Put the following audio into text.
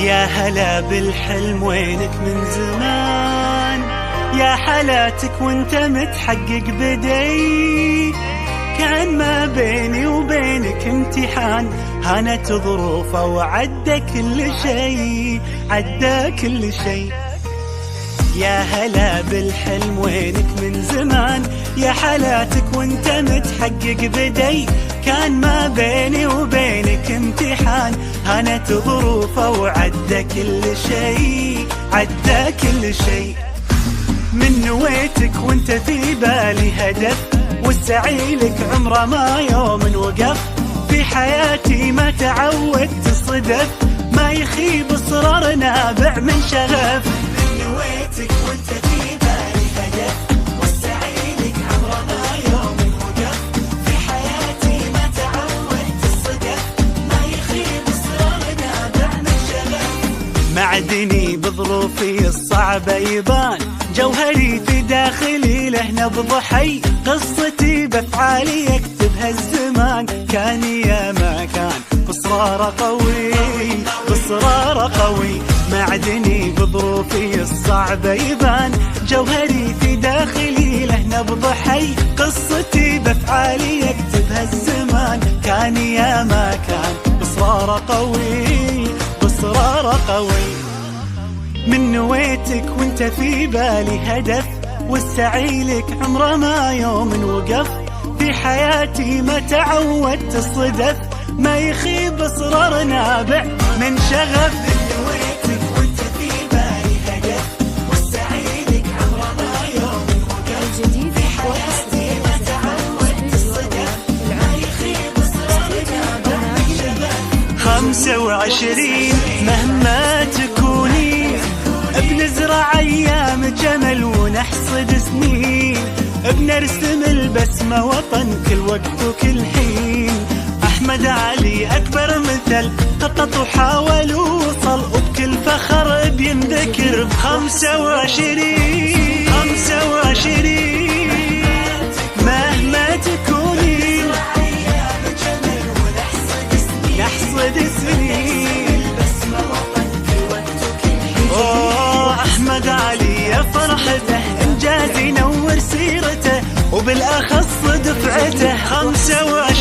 يا هلا بالحلم وينك من زمان، يا حالاتك وانت متحقق بدي. كان ما بيني وبينك امتحان، هانت ظروفه وعدى كل شيء، عدى كل شيء. يا هلا بالحلم وينك من زمان، يا حالاتك وانت متحقق بدي. كان ما بيني وبينك امتحان، هانت ظروفه وعدى كل شيء، عدى كل شيء. من نويتك وانت في بالي هدف، والسعي لك عمره ما يوم وقف. في حياتي ما تعودت الصدف، ما يخيب اصرار نابع من شغف. من نويتك وانت في بالي هدف، والسعي لك عمره ما يوم وقف. في حياتي ما تعودت الصدف، ما يخيب اصرار نابع من شغف. معدني بظروفي الصعبة يبان، جوهري في داخلي له نبض حي. قصتي بافعالي يكتبها الزمان، كان يا ما كان بإصرار قوي، بإصرار قوي. معدني بظروفي الصعبة يبان، جوهري في داخلي له نبض حي. قصتي بافعالي يكتبها الزمان، كان يا ما كان بإصرار قوي، بإصرار قوي. من نويتك وانت في بالي هدف، والسعي لك عمره ما يوم وقف. في حياتي ما تعودت الصدف، ما يخيب اصرار نابع من شغف. من نويتك وانت في بالي هدف، والسعي لك عمره ما يوم وقف. في حياتي ما تعودت الصدف، ما يخيب اصرار نابع من شغف. 25 مهما تكوني، بنزرع ايام جمل ونحصد سنين. بنرسم البسمة وطن كل وقت وكل حين. احمد علي اكبر مثل، خطط وحاول ووصل، وبكل فخر بينذكر. ب25 25 مهما تكوني، نحصد سنين. أحمد علي يا فرحته، إنجاز ينور سيرته، وبالأخص دفعته. 25